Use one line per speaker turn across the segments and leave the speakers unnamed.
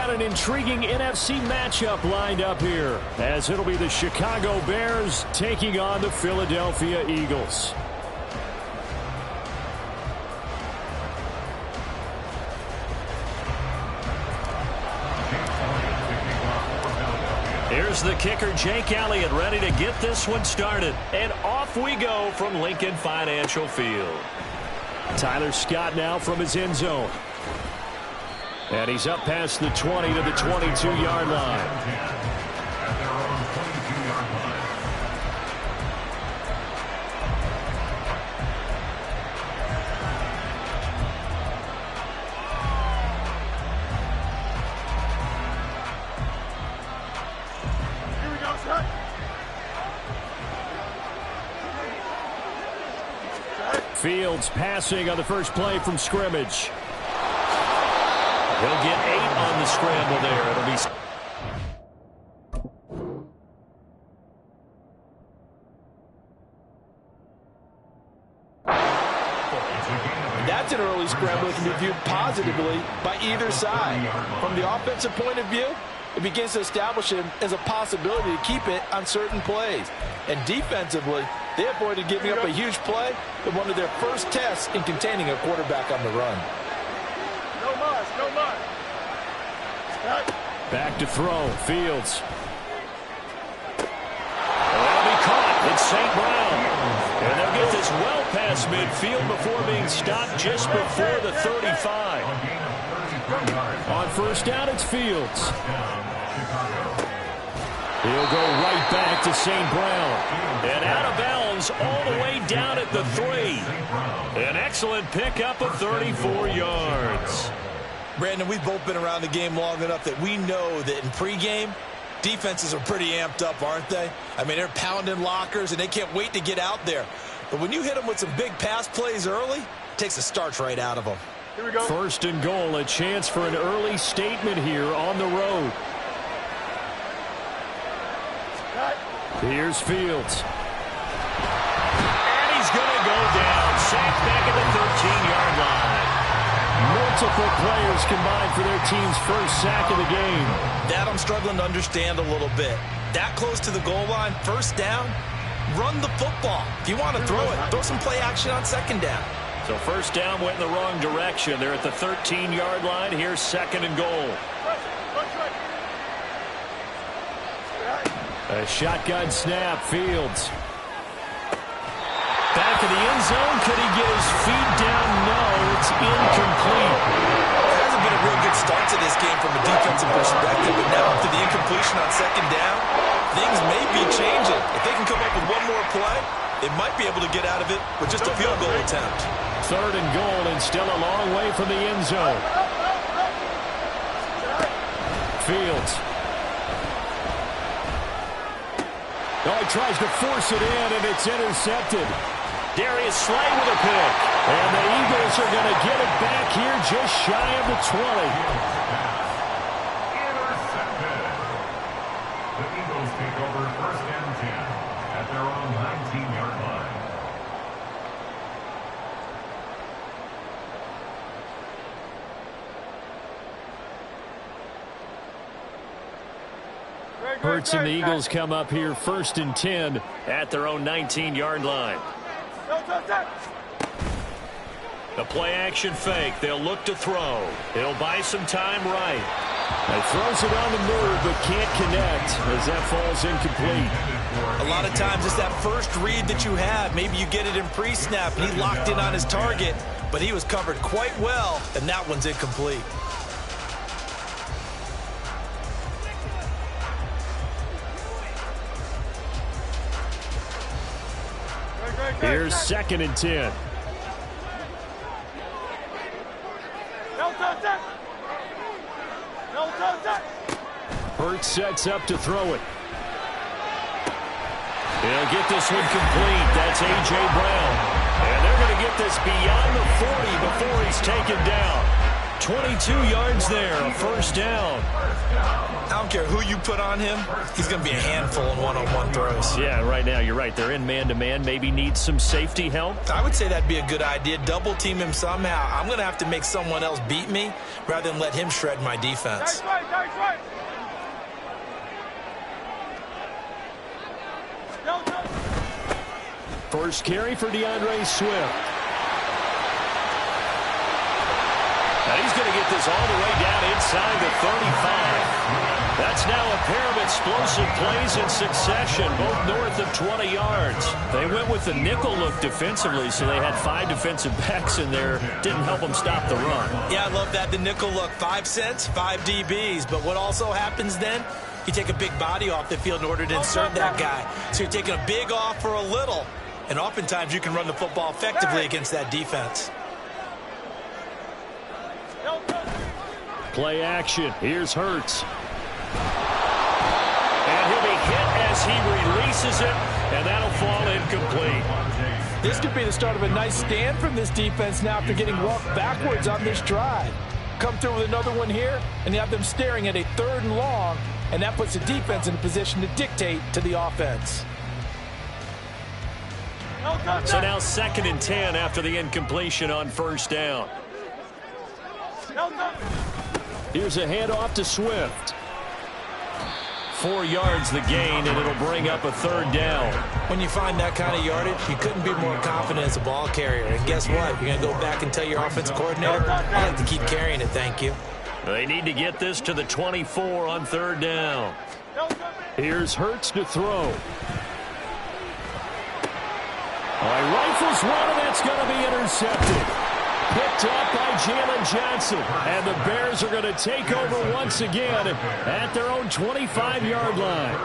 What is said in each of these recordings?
got an intriguing NFC matchup lined up here, as it'll be the Chicago Bears taking on the Philadelphia Eagles. Here's the kicker, Jake Elliott, ready to get this one started. And off we go from Lincoln Financial Field. Tyler Scott now from his end zone. And he's up past the 20 to the 22-yard line. Fields passing on the first play from scrimmage. He'll get 8 on the scramble there. It'll be...
That's an early scramble that can be viewed positively by either side. From the offensive point of view, it begins to establish him as a possibility to keep it on certain plays. And defensively, they avoided giving up a huge play in one of their first tests in containing a quarterback on the run.
No muss, no muss.
Back to throw, Fields. That'll be caught. It's St. Brown. And they'll get this well past midfield before being stopped just before the 35. On first down, it's Fields. He'll go right back to St. Brown. And out of bounds all the way down at the 3. An excellent pickup of 34 yards.
Brandon, we've both been around the game long enough that we know that in pregame, defenses are pretty amped up, aren't they? I mean, they're pounding lockers, and they can't wait to get out there. But when you hit them with some big pass plays early, it takes the starch right out of them.
Here we go.
First and goal, a chance for an early statement here on the road. Here's Fields. And he's going to go down. Sacked back at the 13-yard line. Multiple players combined for their team's first sack of the game.
That I'm struggling to understand a little bit. That close to the goal line, first down, run the football. If you want to throw it, throw some play action on second down.
So first down went in the wrong direction. They're at the 13-yard line. Here's second and goal. A shotgun snap, Fields. Back of the end zone. Could he get his feet down? No, it's incomplete.
It hasn't been a real good start to this game from a defensive perspective, but now after the incompletion on second down, things may be changing. If they can come up with one more play, they might be able to get out of it with just a field goal attempt.
Third and goal, and still a long way from the end zone. Fields. Oh, he tries to force it in, and it's intercepted. Darius Slay with a pick. And the Eagles are going to get it back here just shy of the 20.
Intercepted. The Eagles take over first and 10 at their own 19-yard line.
Hurts and the Eagles come up here first and 10 at their own 19-yard line. The play action fake. They'll look to throw. He'll buy some time right. He throws it on the move but can't connect as that falls incomplete.
A lot of times it's that first read that you have. Maybe you get it in pre-snap and he locked in on his target, but he was covered quite well, and that one's incomplete.
Here's second and 10. Hurts sets up to throw it. He'll get this one complete. That's A.J. Brown. And they're going to get this beyond the 40 before he's taken down. 22 yards there, a first down.
I don't care who you put on him, he's going to be a handful in one-on-one throws.
Yeah, right now, you're right. They're in man-to-man. Maybe need some safety help.
I would say that'd be a good idea. Double team him somehow. I'm going to have to make someone else beat me rather than let him shred my defense.
Right.
First carry for DeAndre Swift. And he's going to get this all the way down inside the 35. That's now a pair of explosive plays in succession, both north of 20 yards. They went with the nickel look defensively, so they had 5 defensive backs in there. Didn't help them stop the run.
Yeah, I love that, the nickel look. 5 cents, 5 DBs. But what also happens then, you take a big body off the field in order to insert that guy. So you're taking a big off for a little. And oftentimes you can run the football effectively against that defense.
Play action. Here's Hurts. And he'll be hit as he releases it, and that'll fall incomplete.
This could be the start of a nice stand from this defense now after getting walked backwards on this drive. Come through with another one here, and you have them staring at a 3rd and long, and that puts the defense in a position to dictate to the offense.
So now 2nd and 10 after the incompletion on 1st down. Here's a handoff to Swift. 4 yards the gain, and it'll bring up a 3rd down.
When you find that kind of yardage, you couldn't be more confident as a ball carrier. And guess what? You're going to go back and tell your offensive coordinator, I like to keep carrying it, thank you.
They need to get this to the 24 on 3rd down. Here's Hurts to throw. Rifles one, and that's going to be intercepted. Picked up by Jalen Johnson. And the Bears are going to take over once again at their own 25-yard line.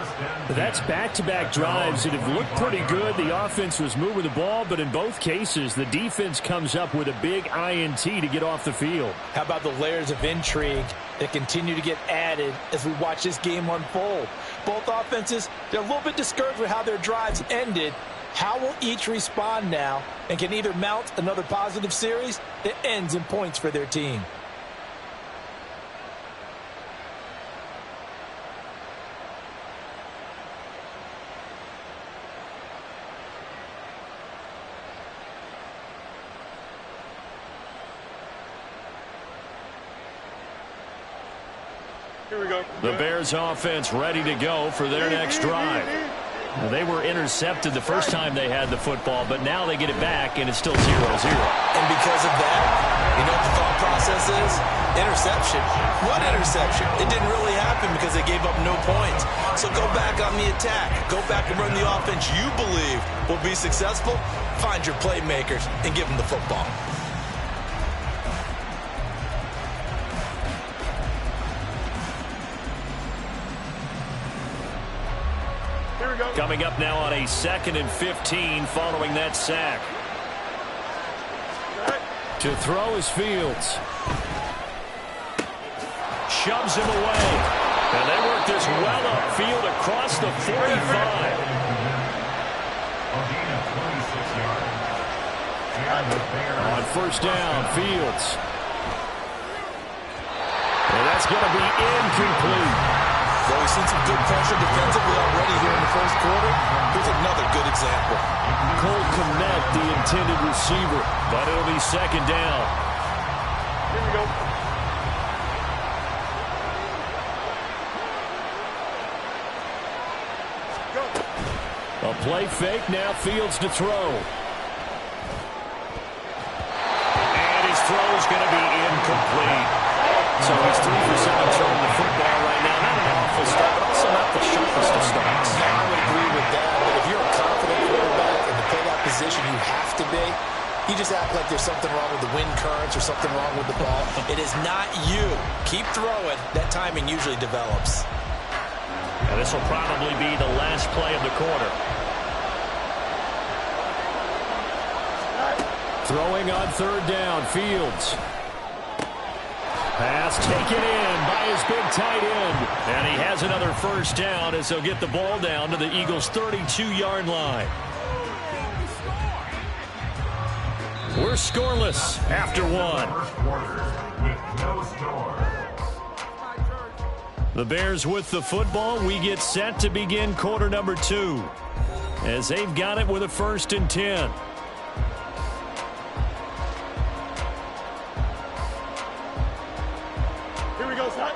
That's back-to-back drives that have looked pretty good. The offense was moving the ball, but in both cases, the defense comes up with a big INT to get off the field.
How about the layers of intrigue that continue to get added as we watch this game unfold? Both offenses, they're a little bit discouraged with how their drives ended. How will each respond now and can either mount another positive series that ends in points for their team?
Here we go.
The Bears offense ready to go for their next drive. They were intercepted the first time they had the football, but now they get it back, and it's still 0-0.
And because of that, you know what the thought process is? Interception. What interception? It didn't really happen because they gave up no points. So go back on the attack. Go back and run the offense you believe will be successful. Find your playmakers and give them the football.
Coming up now on a 2nd and 15 following that sack. To throw is Fields. Shoves him away. And they work this well upfield across the 45. On 1st down, Fields. And that's going to be incomplete.
Well, we've seen some good pressure defensively already here in the first quarter. Here's another good example.
Cole Kmet, the intended receiver, but it'll be 2nd down.
Here we go.
A play fake, now Fields to throw. And his throw is going to be incomplete. So he's 3 for 7 throwing the football right now. Not an awful start, but also not the sharpest of starts.
I would agree with that, but if you're a confident quarterback and to play that position you have to be, you just act like there's something wrong with the wind currents or something wrong with the ball.
It is not you. Keep throwing. That timing usually develops.
And this will probably be the last play of the quarter. Throwing on 3rd down, Fields. Pass taken in by his big tight end. And he has another 1st down as they'll get the ball down to the Eagles' 32-yard line. We're scoreless after 1. The Bears with the football. We get set to begin quarter number 2 as they've got it with a 1st and 10.
Here we go, son.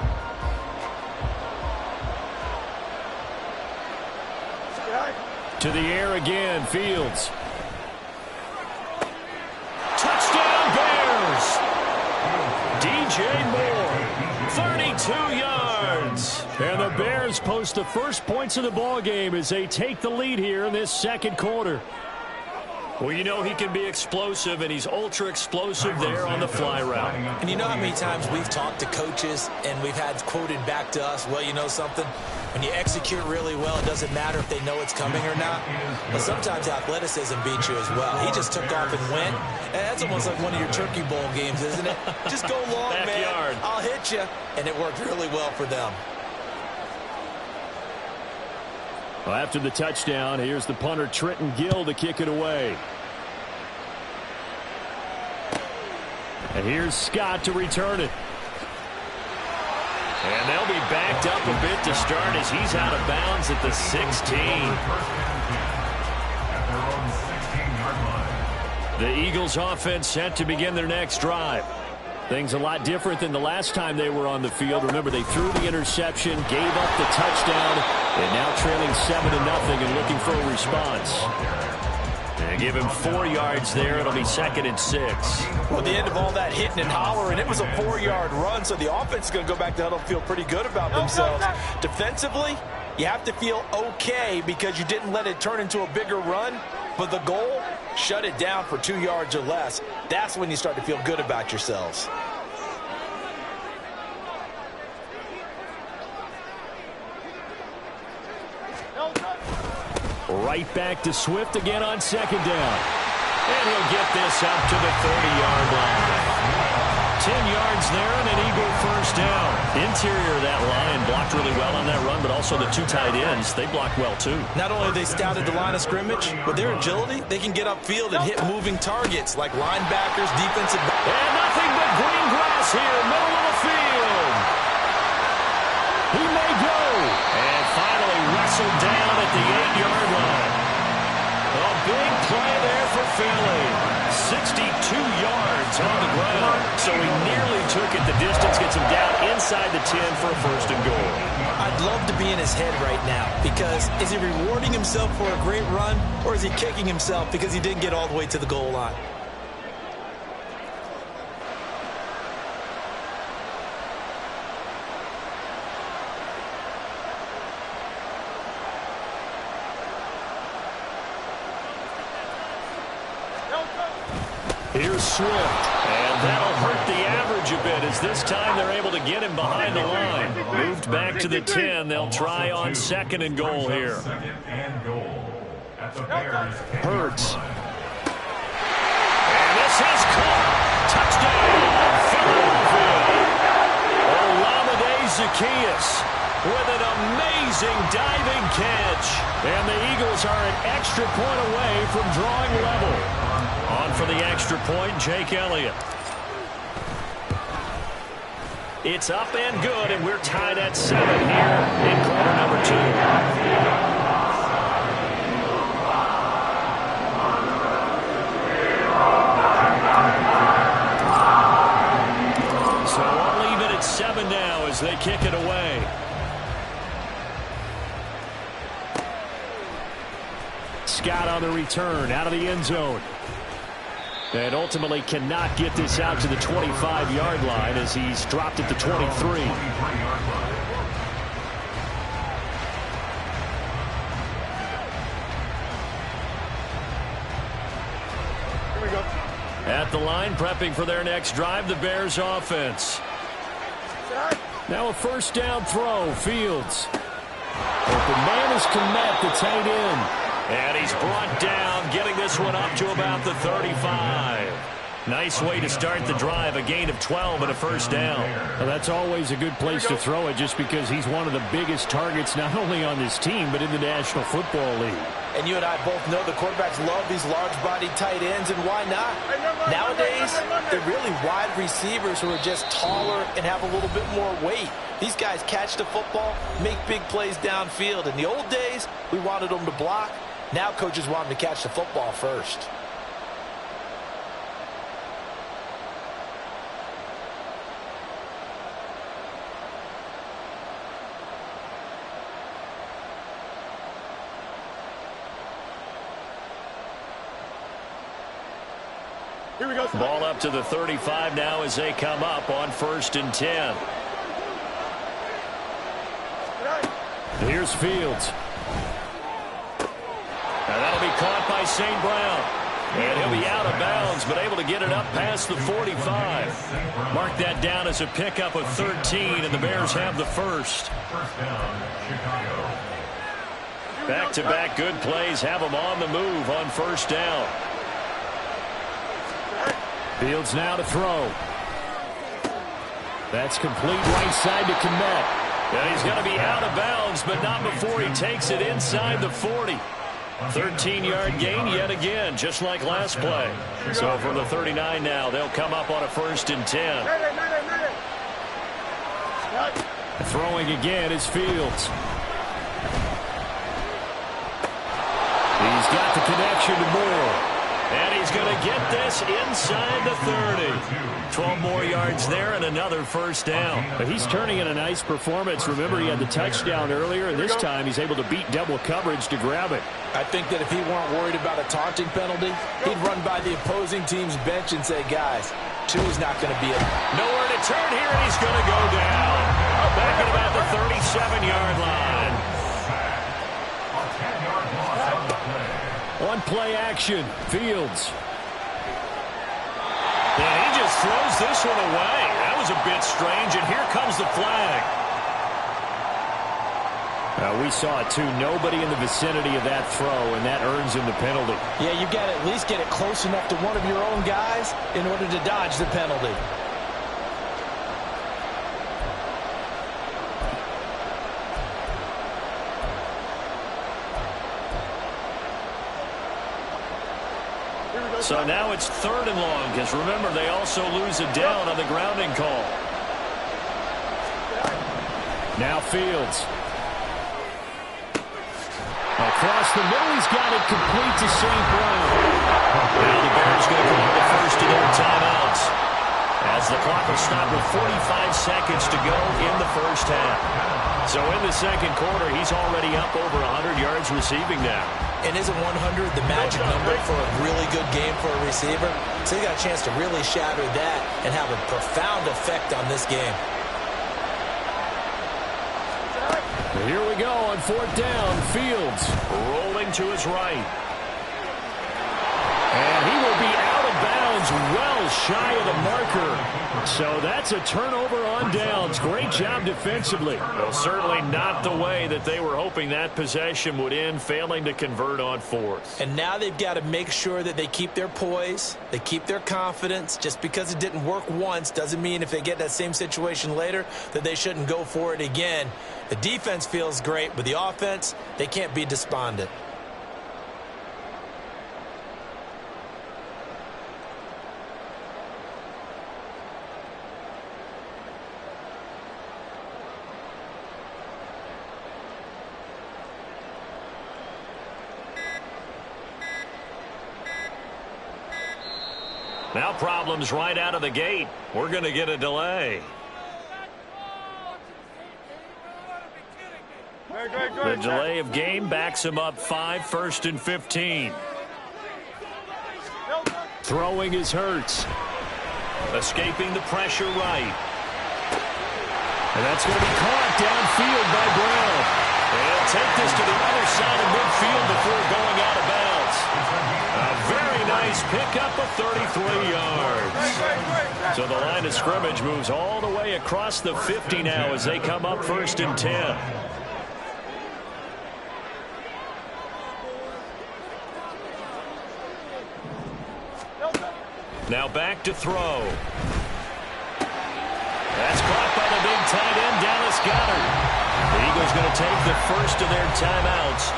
Get high.
To the air again, Fields. Touchdown Bears! DJ Moore, 32 yards. And the Bears post the first points of the ball game as they take the lead here in this second quarter. Well, you know he can be explosive, and he's ultra-explosive there on the fly route.
And you know how many times we've talked to coaches and we've had quoted back to us, well, you know something? When you execute really well, it doesn't matter if they know it's coming or not. But sometimes athleticism beats you as well. He just took off and went. And that's almost like one of your Turkey Bowl games, isn't it? Just go long,
Backyard.
man. I'll hit you. And it worked really well for them.
Well, after the touchdown, here's the punter, Trenton Gill, to kick it away. And here's Scott to return it. And they'll be backed up a bit to start as he's out of bounds at the 16. The Eagles offense set to begin their next drive. Things a lot different than the last time they were on the field. Remember, they threw the interception, gave up the touchdown, and now trailing 7-0 and looking for a response. And give him 4 yards there. It'll be 2nd and 6.
Well, at the end of all that hitting and hollering, it was a 4-yard run, so the offense is going to go back to huddle and feel pretty good about themselves. Defensively, you have to feel okay because you didn't let it turn into a bigger run. But the goal, shut it down for 2 yards or less. That's when you start to feel good about yourselves.
Right back to Swift again on 2nd down. And he'll get this up to the 30-yard line. 10 yards there and an Eagle first down. Interior of that line blocked really well on that run, but also the 2 tight ends, they blocked well too.
Not only have they scouted the line of scrimmage, with their agility, they can get upfield and hit moving targets like linebackers, defensive.
And nothing but green grass here, middle of the field. He may go. And finally wrestled down at the 8-yard line. A big play there for Philly. 62 yards on the ground. So he nearly took it the distance, gets him down inside the 10 for a 1st and goal.
I'd love to be in his head right now because is he rewarding himself for a great run or is he kicking himself because he didn't get all the way to the goal line?
Here's Swift, and that'll hurt the average a bit as this time they're able to get him behind the line. Moved back to the 10. They'll try on 2nd and goal here. Hurts. And this is caught. Touchdown, Philadelphia. Olamide Zaccheaus with an amazing diving catch. And the Eagles are an extra point away from drawing level. On for the extra point, Jake Elliott. It's up and good, and we're tied at 7 here in quarter number 2. So all even at 7 now as they kick it away. Scott on the return, out of the end zone. And ultimately cannot get this out to the 25-yard line as he's dropped at the 23.
Here we go.
At the line, prepping for their next drive, the Bears offense. Now a 1st down throw, Fields. Open man is Komet, the tight end. And he's brought down, getting this one up to about the 35. Nice way to start the drive, a gain of 12 and a 1st down. Well, that's always a good place to throw it just because he's one of the biggest targets not only on this team but in the National Football League.
And you and I both know the quarterbacks love these large-bodied tight ends, and why not? Nowadays, they're really wide receivers who are just taller and have a little bit more weight. These guys catch the football, make big plays downfield. In the old days, we wanted them to block. Now coaches want them to catch the football first.
Here we go.
Ball up to the 35 now as they come up on 1st and 10. Here's Fields. Now that'll be caught by St. Brown. And he'll be out of bounds, but able to get it up past the 45. Mark that down as a pickup of 13, and the Bears have the first. Back-to-back good plays have them on the move on 1st down. Fields now to throw. That's complete right side to Kmet. And he's going to be out of bounds, but not before he takes it inside the 40. 13-yard gain yet again, just like last play. So from the 39 now, they'll come up on a 1st and 10. Throwing again is Fields. He's got the connection to Moore. And he's going to get this inside the 30. 12 more yards there and another 1st down. But he's turning in a nice performance. Remember, he had the touchdown earlier, and this time he's able to beat double coverage to grab it.
I think that if he weren't worried about a taunting penalty, he'd run by the opposing team's bench and say, guys, 2 is not going to be it.
Nowhere to turn here, and he's going to go down. Back at about the 37-yard line. On play action, Fields. And he just throws this one away. That was a bit strange, and here comes the flag. We saw it, too. Nobody in the vicinity of that throw, and that earns him the penalty.
Yeah, you got to at least get it close enough to one of your own guys in order to dodge the penalty.
So now it's 3rd and long, because remember, they also lose a down on the grounding call. Now Fields. Across the middle, he's got it complete to St. Brown. Now the Bears going to call the first of their timeouts, as the clock will stop with 45 seconds to go in the 1st half. So in the 2nd quarter, he's already up over 100 yards receiving now.
And isn't 100 the magic number for a really good game for a receiver? So he got a chance to really shatter that and have a profound effect on this game.
Here we go on 4th down. Fields rolling to his right. And he will be out of bounds well shy of the marker. So that's a turnover on downs. Great job defensively. Well, certainly not the way that they were hoping that possession would end, failing to convert on 4th.
And now they've got to make sure that they keep their poise, they keep their confidence. Just because it didn't work once doesn't mean if they get that same situation later that they shouldn't go for it again. The defense feels great, but the offense, they can't be despondent.
Now problems right out of the gate. We're going to get a delay. The delay of game backs him up 5, 1st and 15. Throwing is Hurts. Escaping the pressure right. And that's going to be caught downfield by Brown. They'll take this to the other side of midfield before going out of bounds. A very nice pickup of 33 yards. So the line of scrimmage moves all the way across the 50 now as they come up 1st and 10. Now back to throw. That's caught by the big tight end, Dallas Goedert. The Eagles going to take the first of their timeouts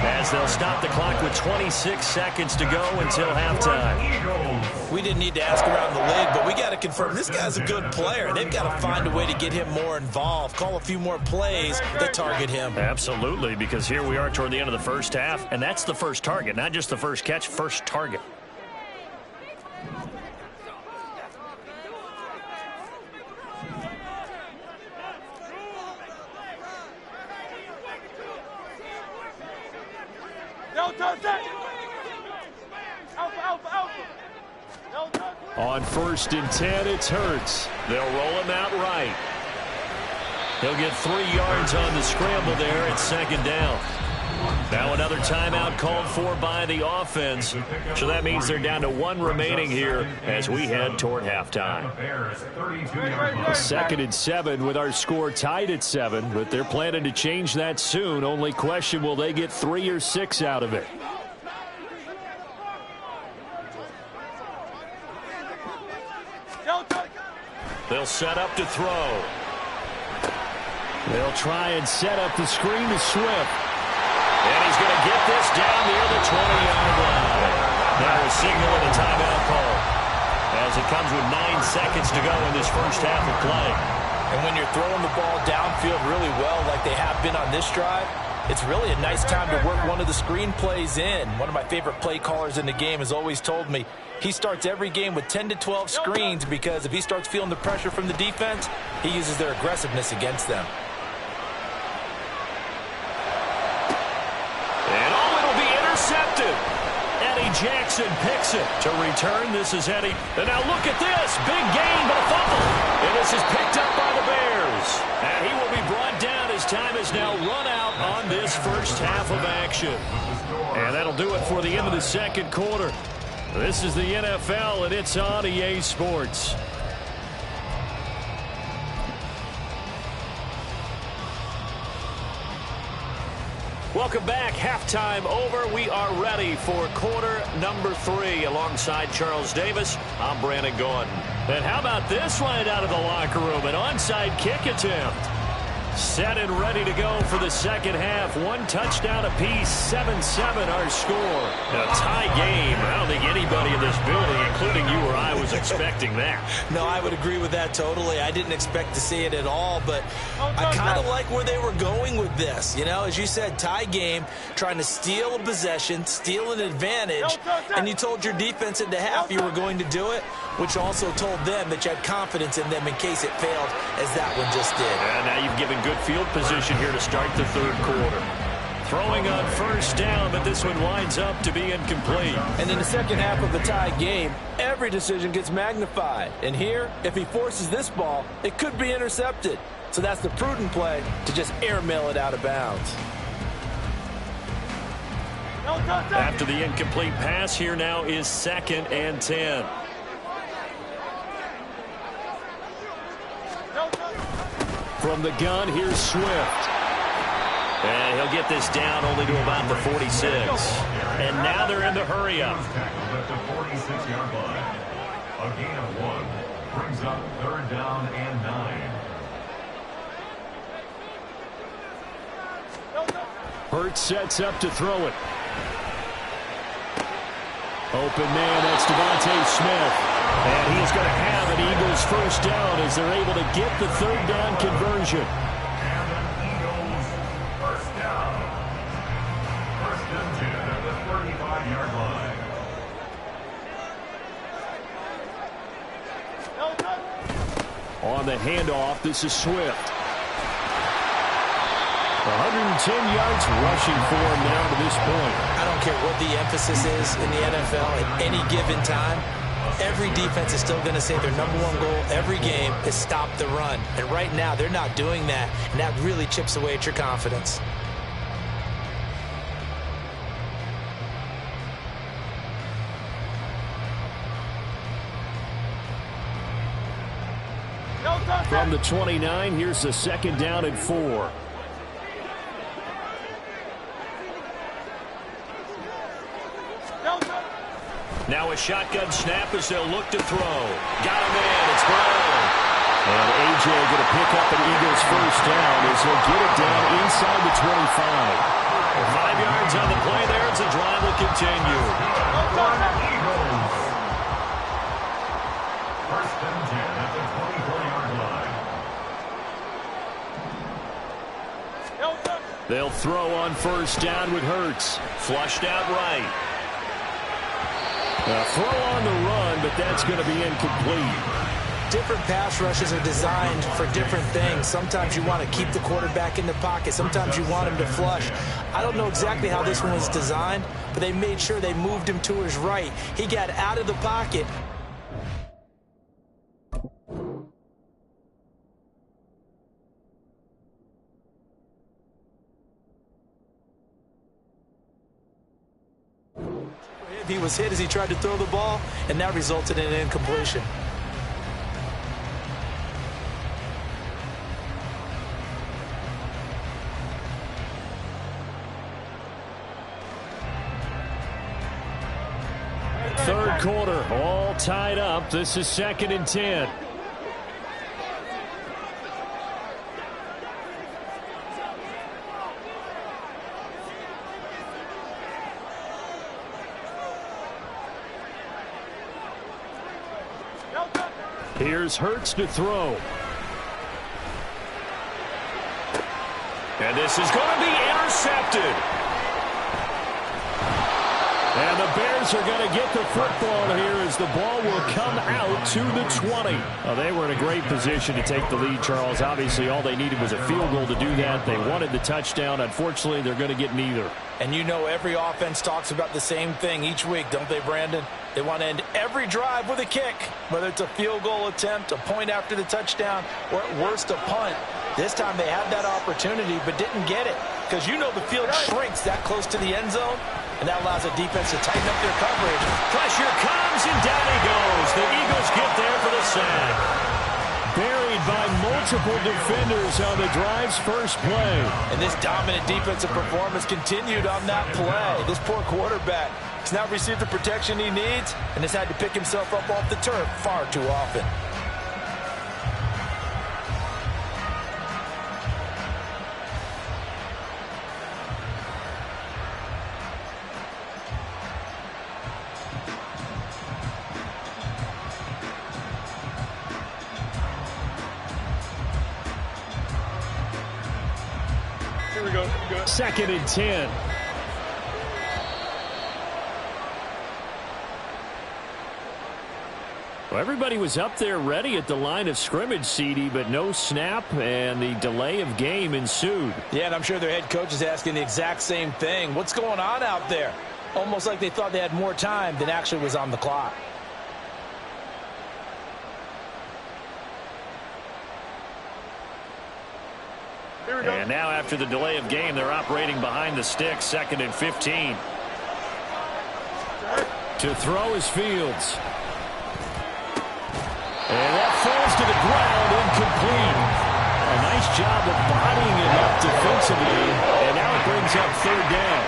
as they'll stop the clock with 26 seconds to go until halftime.
We didn't need to ask around the league, but we got to confirm this guy's a good player. They've got to find a way to get him more involved, call a few more plays that target him.
Absolutely, because here we are toward the end of the first half, and that's the first target, not just the first catch, first target.
Alpha, alpha, alpha. No, no.
On 1st and 10, it's Hurts. They'll roll him out right. He'll get 3 yards on the scramble there at 2nd down. Now another timeout called for by the offense. So that means they're down to 1 remaining here as we head toward halftime. 2nd and 7 with our score tied at 7, but they're planning to change that soon. Only question, will they get 3 or 6 out of it? They'll set up to throw. They'll try and set up the screen to Swift. And he's going to get this down near the 20-yard line. Now a signal and a timeout call as it comes with 9 seconds to go in this first half of play.
And when you're throwing the ball downfield really well like they have been on this drive, it's really a nice time to work one of the screen plays in. One of my favorite play callers in the game has always told me he starts every game with 10 to 12 screens because if he starts feeling the pressure from the defense, he uses their aggressiveness against them.
Intercepted. Eddie Jackson picks it. To return, this is Eddie. And now look at this. Big gain, but a fumble. And this is picked up by the Bears. And he will be brought down as time is now run out on this first half of action. And that'll do it for the end of the second quarter. This is the NFL, and it's on EA Sports. Welcome back. Halftime over. We are ready for quarter number 3. Alongside Charles Davis, I'm Brandon Gordon. And how about this right out of the locker room? An onside kick attempt. Set and ready to go for the second half. 1 touchdown apiece, 7-7 our score. A tie game. I don't think anybody in this building, including you or I, was expecting that.
No, I would agree with that totally. I didn't expect to see it at all, but I kind of like where they were going with this. You know, as you said, tie game, trying to steal a possession, steal an advantage, and you told your defense at the half you were going to do it, which also told them that you had confidence in them in case it failed, as that one just did.
And now you've given good field position here to start the third quarter. Throwing on first down, but this one winds up to be incomplete.
And in the second half of the tie game, every decision gets magnified. And here, if he forces this ball, it could be intercepted. So that's the prudent play to just airmail it out of bounds.
After the incomplete pass, here now is 2nd and 10. From the gun, here's Swift. And he'll get this down only to about the 46. And now they're in the hurry-up.
At the 46-yard line. A gain of 1 brings up 3rd down and 9.
Hurts sets up to throw it. Open man, that's Devontae Smith. And he's going to have an Eagles first down as they're able to get the 3rd down conversion.
And an Eagles first down. 1st and 10 at the 35-yard line.
On the handoff, this is Swift. 110 yards rushing for him now to this point.
I don't care what the emphasis is in the NFL at any given time. Every defense is still going to say their #1 goal every game is stop the run. And right now, they're not doing that, and that really chips away at your confidence.
From the 29, here's the 2nd down and 4. Now a shotgun snap as they'll look to throw. Got him in. It's Brown. And A.J. going to pick up an Eagles first down as he'll get it down inside the 25. 5 yards on the play there as the drive will continue.
Eagles. 1st and 10 at the 24-yard line.
They'll throw on first down with Hurts. Flushed out right. A throw on the run, but that's going to be incomplete.
Different pass rushes are designed for different things. Sometimes you want to keep the quarterback in the pocket. Sometimes you want him to flush. I don't know exactly how this one was designed, but they made sure they moved him to his right. He got out of the pocket. believe he was hit as he tried to throw the ball, and that resulted in an incompletion.
Third quarter, all tied up. This is 2nd and 10. Here's Hurts to throw. And this is going to be intercepted. And the Bears are going to get the football here as the ball will come out to the 20. Well, they were in a great position to take the lead, Charles. Obviously, all they needed was a field goal to do that. They wanted the touchdown. Unfortunately, they're going to get neither.
And you know every offense talks about the same thing each week, don't they, Brandon? They want to end every drive with a kick, whether it's a field goal attempt, a point after the touchdown, or at worst a punt. This time they had that opportunity but didn't get it because you know the field shrinks that close to the end zone, and that allows the defense to tighten up their coverage.
Pressure comes, and down he goes. The Eagles get there for the sack. Buried by multiple defenders on the drive's first play.
And this dominant defensive performance continued on that play. This poor quarterback has not received the protection he needs and has had to pick himself up off the turf far too often.
Here we go.
2nd and 10. Well, everybody was up there ready at the line of scrimmage, CD, but no snap, and the delay of game ensued.
Yeah, and I'm sure their head coach is asking the exact same thing. What's going on out there? Almost like they thought they had more time than actually was on the clock.
And now after the delay of game, they're operating behind the sticks, 2nd and 15. To throw is Fields. And that falls to the ground, incomplete. A nice job of bodying it up defensively, and now it brings up 3rd down.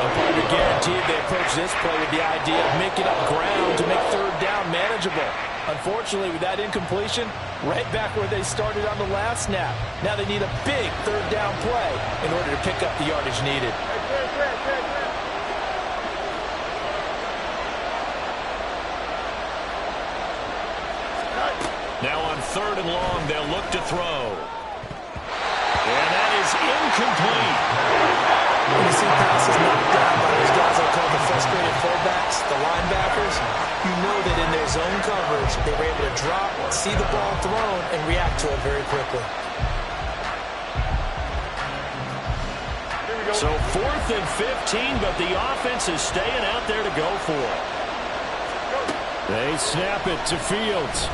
I'm pretty guaranteed they approach this play with the idea of making up ground to make 3rd down manageable. Unfortunately, with that incompletion, right back where they started on the last snap. Now they need a big 3rd down play in order to pick up the yardage needed.
Now on 3rd and long, they'll look to throw. And that is incomplete.
When you see passes knocked down by those guys I call the frustrated fullbacks, the linebackers, you know that in their zone coverage, they were able to drop, see the ball thrown, and react to it very quickly.
So 4th and 15, but the offense is staying out there to go for it. They snap it to Fields.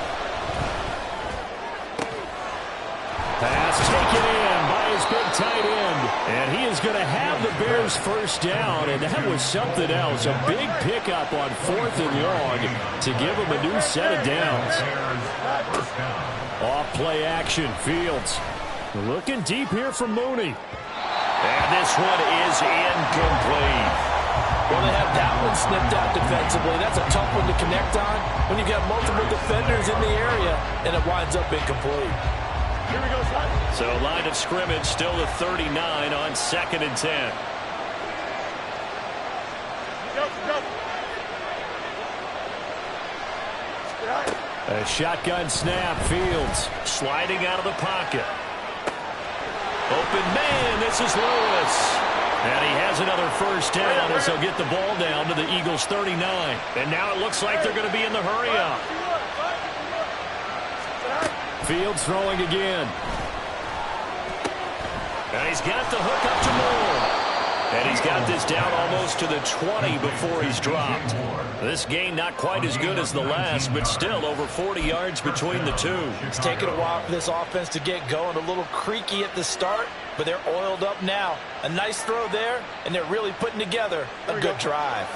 Pass taken in by his big tight end. And he is going to have the Bears first down, and that was something else. A big pickup on 4th and long to give him a new set of downs. Off play action, Fields. Looking deep here from Mooney. And this one is incomplete.
Well, they have that one snipped out defensively. That's a tough one to connect on when you've got multiple defenders in the area, and it winds up incomplete.
Here we go, son.
So line of scrimmage still the 39 on 2nd and 10. A shotgun snap, Fields sliding out of the pocket. Open man, this is Lewis. And he has another first down as they'll get the ball down to the Eagles' 39. And now it looks like they're going to be in the hurry-up. Fields throwing again. And he's got the hook up to Moore. And he's got this down almost to the 20 before he's dropped. This game not quite as good as the last, but still over 40 yards between the two.
It's taken a while for this offense to get going. A little creaky at the start, but they're oiled up now. A nice throw there, and they're really putting together a good drive.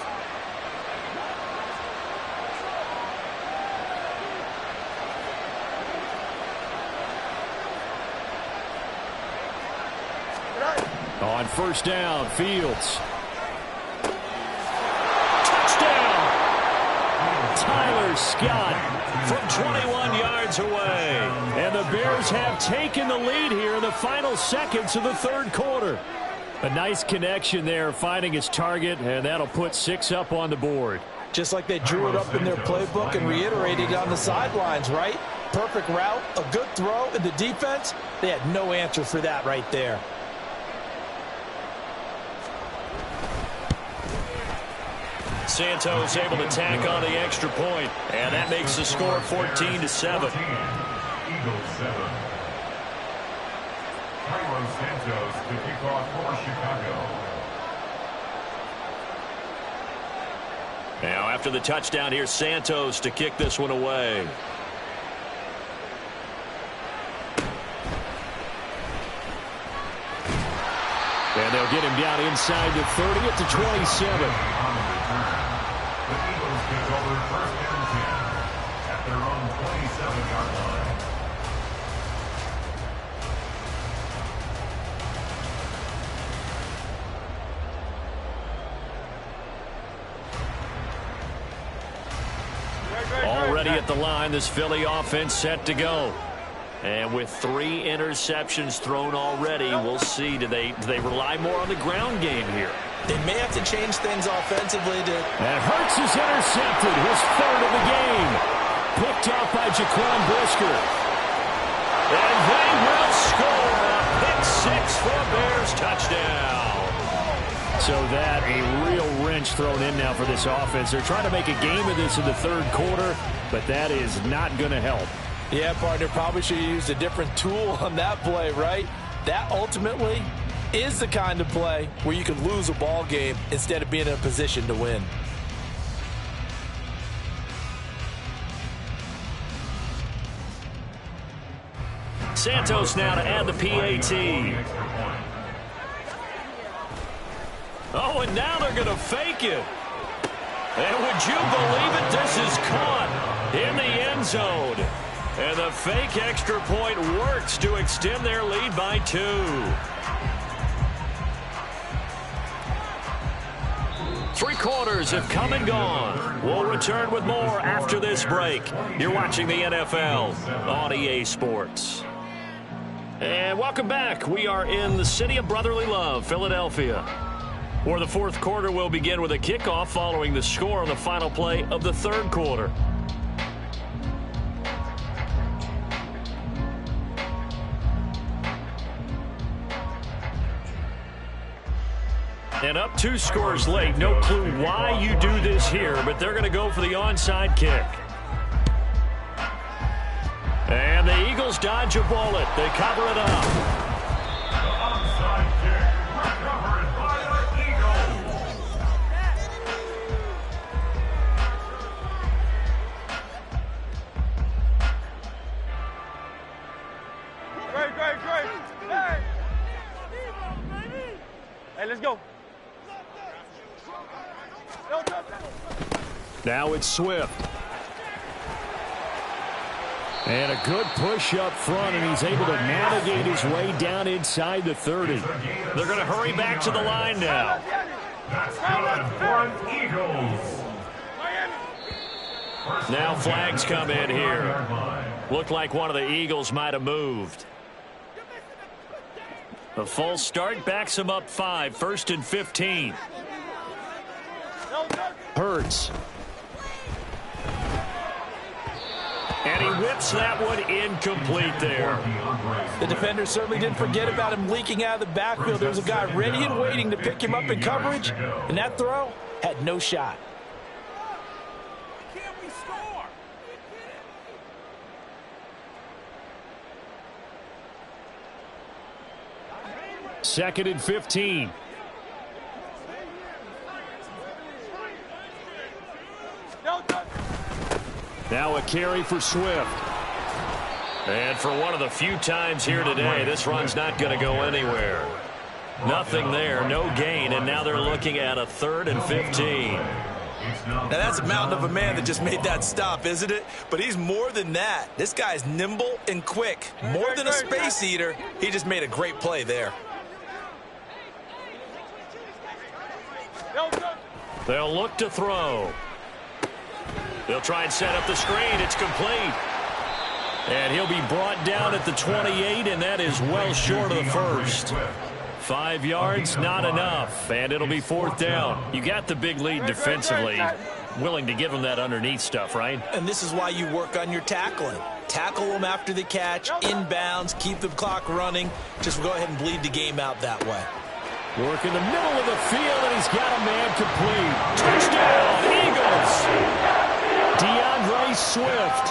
On first down, Fields. Touchdown! Tyler Scott from 21 yards away. And the Bears have taken the lead here in the final seconds of the third quarter. A nice connection there, finding his target, and that'll put 6 up on the board.
Just like they drew it up in their playbook and reiterated it on the sidelines, right? Perfect route, a good throw, and the defense, they had no answer for that right there.
Santos able to tack on the extra point, and that makes the score 14-7.
Eagles 7. Cairo Santos to kick off for Chicago.
Now after the touchdown, here's Santos to kick this one away. And they'll get him down inside the 30 at the 27.
The Eagles take over first and 10 at their own 27-yard line.
Already at the line, this Philly offense set to go. And with 3 interceptions thrown already, we'll see. Do they rely more on the ground game here?
They may have to change things offensively.
And Hurts is intercepted, his 3rd of the game. Picked off by Jaquan Brisker. And they will score a pick 6 for a Bears touchdown. So that a real wrench thrown in now for this offense. They're trying to make a game of this in the third quarter, but that is not going to help.
Yeah, partner, probably should have used a different tool on that play, right? That ultimately is the kind of play where you can lose a ball game instead of being in a position to win.
Santos now to add the PAT. Oh, and now they're going to fake it. And would you believe it? This is caught in the end zone. And the fake extra point works to extend their lead by 2. Three quarters have come and gone. We'll return with more after this break. You're watching the NFL on EA Sports. And welcome back. We are in the city of brotherly love, Philadelphia, where the fourth quarter will begin with a kickoff following the score on the final play of the third quarter. And up 2 scores late. No clue why you do this here, but they're going to go for the onside kick. And the Eagles dodge a bullet. They cover it up.
The onside kick recovered by the Eagles.
Great. Hey! Hey, let's go.
Now it's Swift. And a good push up front, and he's able to navigate his way down inside the 30. They're going to hurry back to the line now.
That's good for the Eagles.
Now flags come in here. Looked like one of the Eagles might have moved. The false start backs him up 5, 1st and 15. Hurts. And he whips that one incomplete there.
The defender certainly didn't forget about him leaking out of the backfield. There was a guy ready and waiting to pick him up in coverage, and that throw had no shot.
Can't we score?
2nd and 15. Now a carry for Swift. And for one of the few times here today, this run's not going to go anywhere. Nothing there, no gain, and now they're looking at a 3rd and 15.
Now that's a mountain of a man that just made that stop, isn't it? But he's more than that. This guy's nimble and quick. More than a space eater. He just made a great play there.
They'll look to throw. They'll try and set up the screen. It's complete. And he'll be brought down at the 28, and that is well short of the first. 5 yards, not enough, and it'll be 4th down. You got the big lead defensively. Willing to give them that underneath stuff, right?
And this is why you work on your tackling. Tackle them after the catch, inbounds, keep the clock running. Just go ahead and bleed the game out that way.
Work in the middle of the field, and he's got a man complete. Touchdown, Eagles! DeAndre Swift,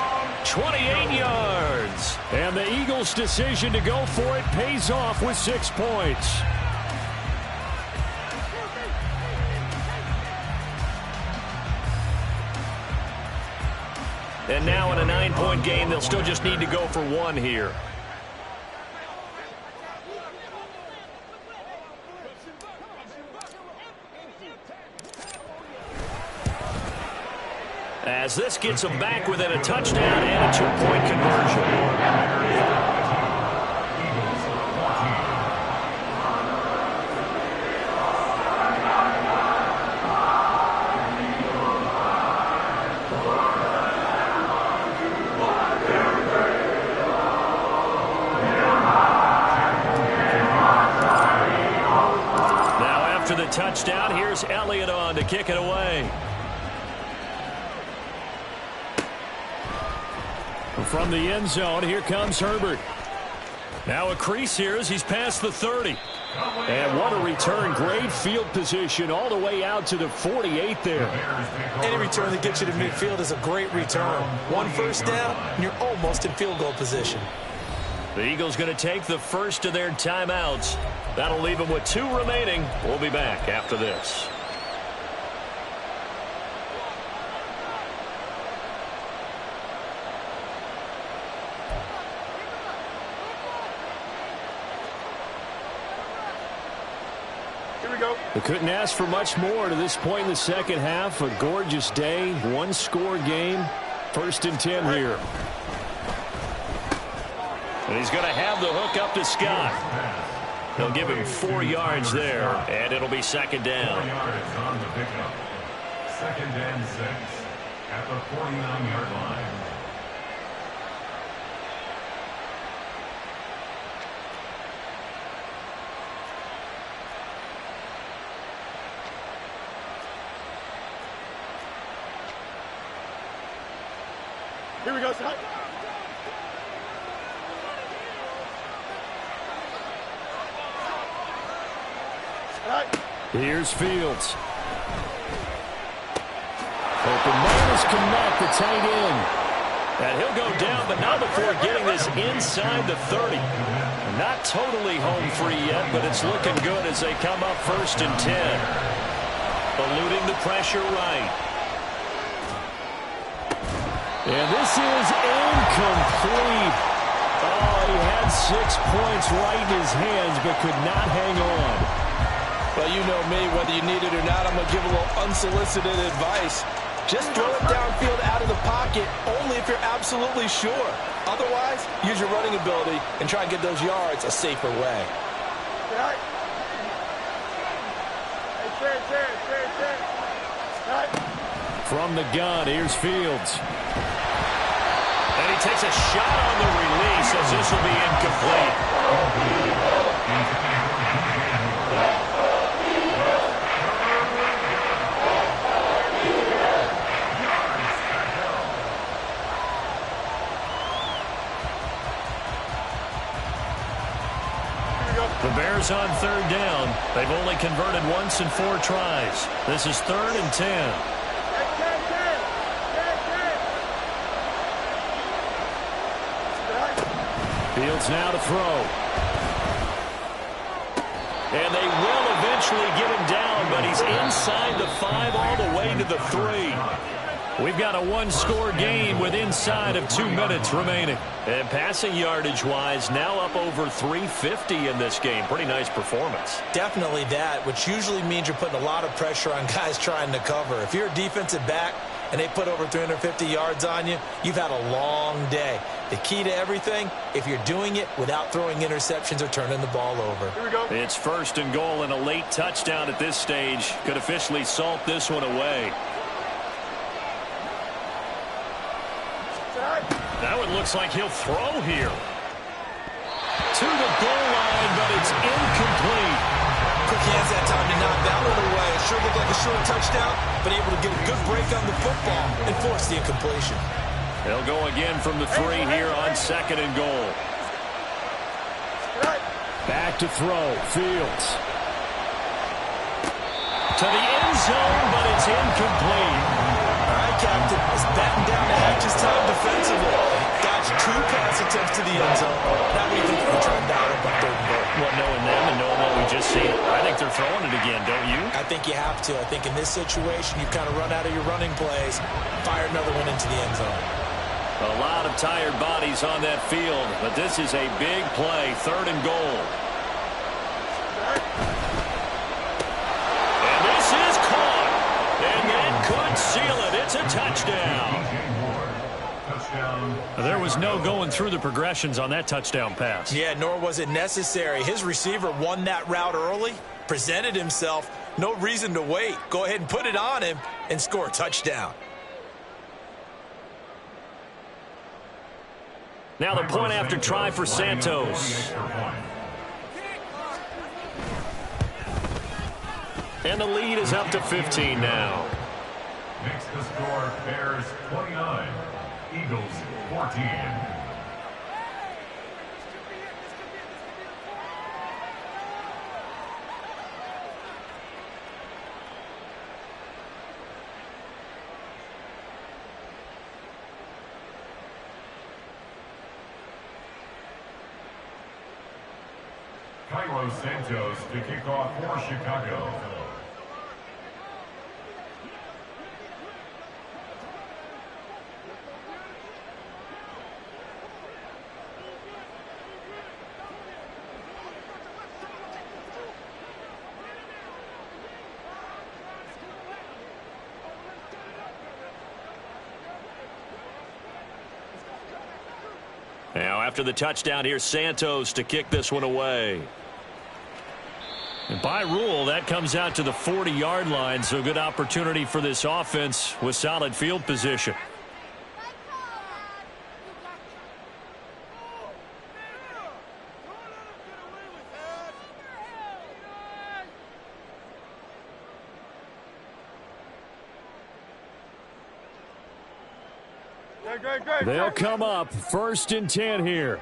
28 yards. And the Eagles' decision to go for it pays off with 6 points. And now in a 9-point game, they'll still just need to go for 1 here. As this gets them back within a touchdown and a 2-point conversion. Touchdown. Here's Elliott on to kick it away. From the end zone, here comes Herbert. Now a crease here as he's past the 30. And what a return. Great field position all the way out to the 48 there.
Any return that gets you to midfield is a great return. 1 first down, and you're almost in field goal position.
The Eagles going to take the first of their timeouts. That'll leave them with 2 remaining. We'll be back after this.
Here we go.
They couldn't ask for much more to this point in the second half. A gorgeous day, 1-score game. 1st and 10 here. And he's going to have the hook up to Scott. They'll give him 4 yards there, and it'll be 2nd down.
4 yards on the pickup. 2nd and 6 at the 49-yard line.
Here we go, son.
Here's Fields. Open man is Connect, the tight end. And he'll go down, but not before getting this inside the 30. Not totally home free yet, but it's looking good as they come up 1st and 10. Eluding the pressure right. And this is incomplete. Oh, he had 6 points right in his hands, but could not hang on.
Well, you know me, whether you need it or not, I'm going to give a little unsolicited advice. Just throw it downfield out of the pocket, only if you're absolutely sure. Otherwise, use your running ability and try and get those yards a safer way.
From the gun, here's Fields. And he takes a shot on the release as this will be incomplete. The Bears on 3rd down. They've only converted once in 4 tries. This is 3rd and 10. Fields now to throw. And they will eventually get him down, but he's inside the 5 all the way to the 3. We've got a 1-score game with inside of 2 minutes remaining. And passing yardage-wise, now up over 350 in this game. Pretty nice performance.
Definitely that, which usually means you're putting a lot of pressure on guys trying to cover. If you're a defensive back and they put over 350 yards on you, you've had a long day. The key to everything, if you're doing it without throwing interceptions or turning the ball over.
Here we go.
It's 1st and goal, and a late touchdown at this stage could officially salt this one away. That one looks like he'll throw here. To the goal line, but it's incomplete.
Quick hands that time to knock that one away. It sure looked like a short touchdown, but able to get a good break on the football and force the incompletion.
They'll go again from the 3 here on 2nd and goal. Back to throw. Fields. To the end zone, but it's incomplete.
All right, Captain. It's batten down the hatches time defensively. Dodged 2 pass attempts to the end zone. Now we think they're trying to dial up on 3rd and goal.
Well, knowing them and knowing what we just seen, I think they're throwing it again, don't you?
I think you have to. I think in this situation, you kind of run out of your running plays, fire another one into the end zone.
A lot of tired bodies on that field, but this is a big play, 3rd and goal. And this is caught. And that could seal it. It's a touchdown. There was no going through the progressions on that touchdown pass.
Yeah, nor was it necessary. His receiver won that route early, presented himself, no reason to wait. Go ahead and put it on him and score a touchdown.
Now the point after try for Santos. And the lead is up to 15 now.
Makes the score Bears 29, Eagles 14. Cairo Santos to kick off for Chicago.
Now after the touchdown, here's Santos to kick this one away. And by rule, that comes out to the 40-yard line, so good opportunity for this offense with solid field position. They'll come up 1st and 10 here.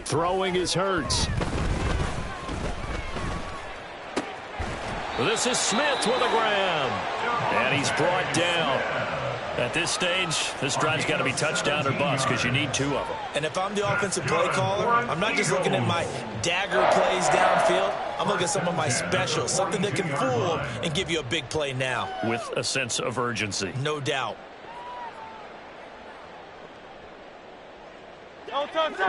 Throwing is Hurts. This is Smith with a grab. And he's brought down. At this stage, this drive's got to be touchdown or bust because you need 2 of them.
And if I'm the offensive play caller, I'm not just looking at my dagger plays downfield. I'm looking at some of my specials, something that can fool them and give you a big play now.
With a sense of urgency.
No doubt.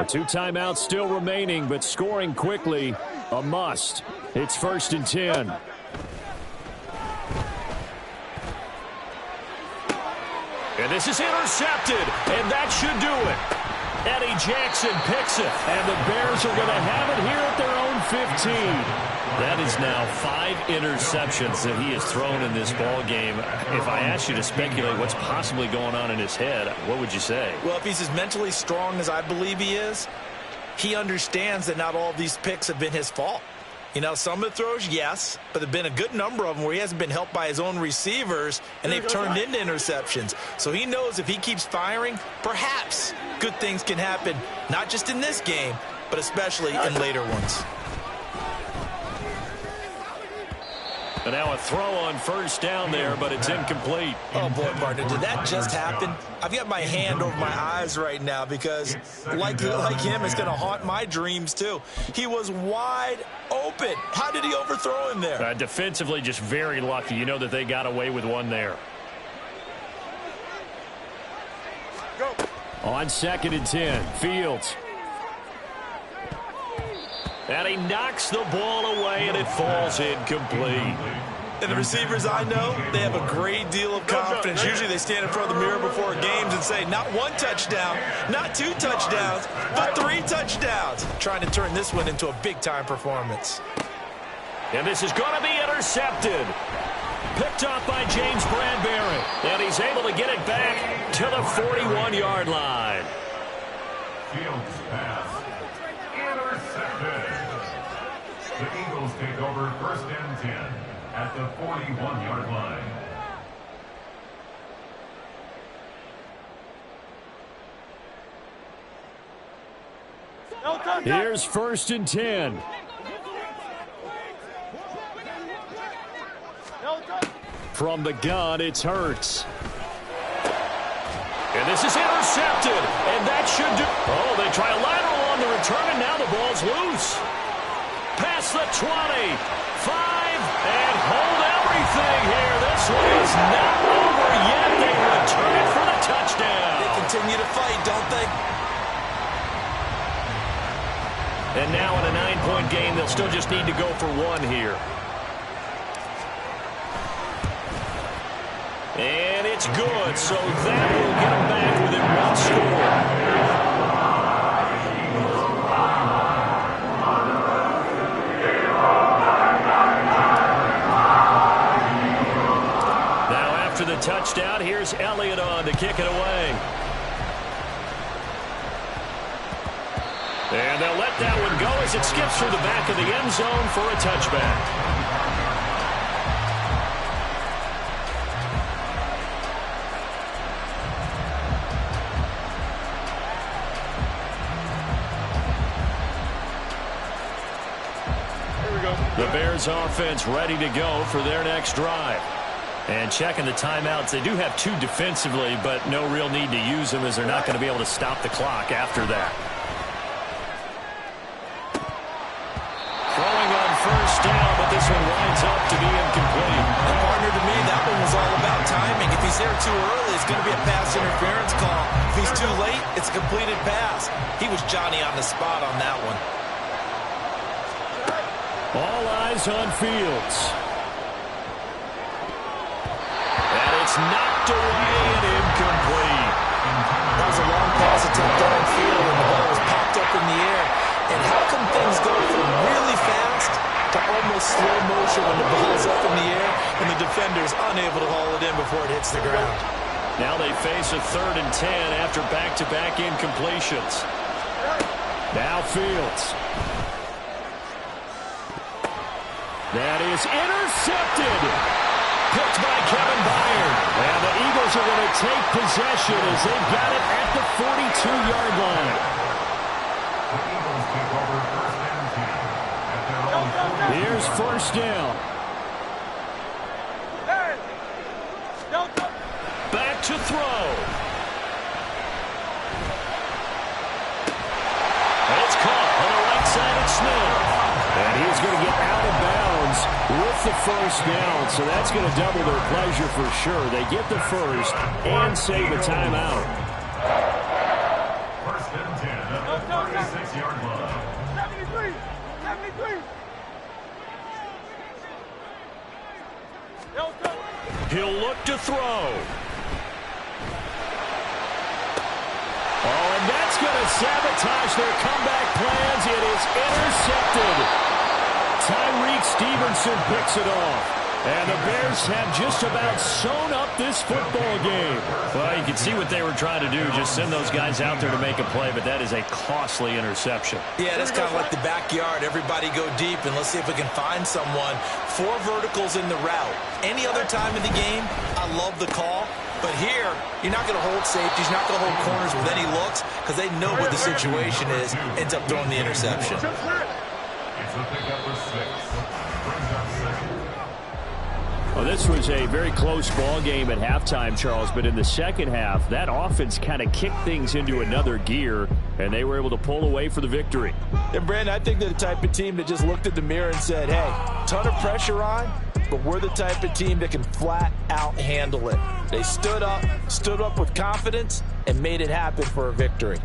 2 timeouts still remaining, but scoring quickly, a must. It's 1st and 10. And this is intercepted, and that should do it. Eddie Jackson picks it, and the Bears are going to have it here at their own 15. That is now 5 interceptions that he has thrown in this ball game. If I asked you to speculate what's possibly going on in his head, what would you say?
Well, if he's as mentally strong as I believe he is, he understands that not all of these picks have been his fault. You know, some of the throws, yes, but there have been a good number of them where he hasn't been helped by his own receivers, and they've turned into interceptions. So he knows if he keeps firing, perhaps good things can happen, not just in this game, but especially in later ones.
And now a throw on 1st down there, but it's incomplete.
Oh, boy, partner, did that just happen? I've got my hand over my eyes right now because, like him, it's going to haunt my dreams, too. He was wide open. How did he overthrow him there?
Defensively, just very lucky. You know that they got away with one there.
Go.
On 2nd and 10, Fields. And he knocks the ball away, and it falls incomplete.
And the receivers I know, they have a great deal of confidence. Usually they stand in front of the mirror before games and say, not 1 touchdown, not 2 touchdowns, but 3 touchdowns. Trying to turn this one into a big-time performance.
And this is going to be intercepted. Picked off by James Bradbury. And he's able to get it back to the 41-yard line.
Fields pass. Intercepted. The Eagles take over 1st and 10 at the 41-yard line.
Here's 1st and 10. From the gun, it's Hurts. And this is intercepted. And that should do... Oh, they try a lateral on the return, and now the ball's loose. Past the 20. 5, and hold everything here. This one is not over yet. They return it for the touchdown.
They continue to fight, don't they?
And now in a 9-point game, they'll still just need to go for 1 here. And it's good, so that will get them back within 1 score. Now after the touchdown, here's Elliott on to kick it away. And they'll let that one go as it skips through the back of the end zone for a touchback. The Bears offense ready to go for their next drive. And checking the timeouts, they do have 2 defensively, but no real need to use them as they're not going to be able to stop the clock after that. Throwing on 1st down, but this one winds up to be incomplete.
And partner, to me, that one was all about timing. If he's there too early, it's going to be a pass interference call. If he's too late, it's a completed pass. He was Johnny on the spot on that one.
All eyes on Fields. And it's knocked away and incomplete.
That was a long pass attempt downfield, and the ball was popped up in the air. And how come things go from really fast to almost slow motion when the ball's up in the air and the defender's unable to haul it in before it hits the ground?
Now they face a 3rd and 10 after back-to-back incompletions. Now Fields. That is intercepted. Picked by Kevin Byard. And the Eagles are going to take possession as they've got it at the 42-yard line.
The Eagles take over 1st and 10 at their own 40.
Here's 1st down. Back to throw. It's caught on the right side of Smith. And he's going to get out of bounds with the 1st down. So that's going to double their pleasure for sure. They get the 1st and save a timeout.
1st and 10 at the 36-yard line.
73.
He'll look to throw. Oh, and that's going to sabotage their comeback plans. It is intercepted. Tyreek Stevenson picks it off. And the Bears have just about sewn up this football game. Well, you can see what they were trying to do, just send those guys out there to make a play, but that is a costly interception.
Yeah, that's kind of like the backyard. Everybody go deep, and let's see if we can find someone. 4 verticals in the route. Any other time in the game, I love the call. But here, you're not going to hold safeties, you're not going to hold corners with any looks because they know what the situation is, ends up throwing the interception.
It's a pickup of 6. Brings up 2nd.
Well, this was a very close ball game at halftime, Charles, but in the second half, that offense kind of kicked things into another gear, and they were able to pull away for the victory.
And, Brandon, I think they're the type of team that just looked at the mirror and said, hey, ton of pressure on, but we're the type of team that can flat out handle it. They stood up with confidence, and made it happen for a victory.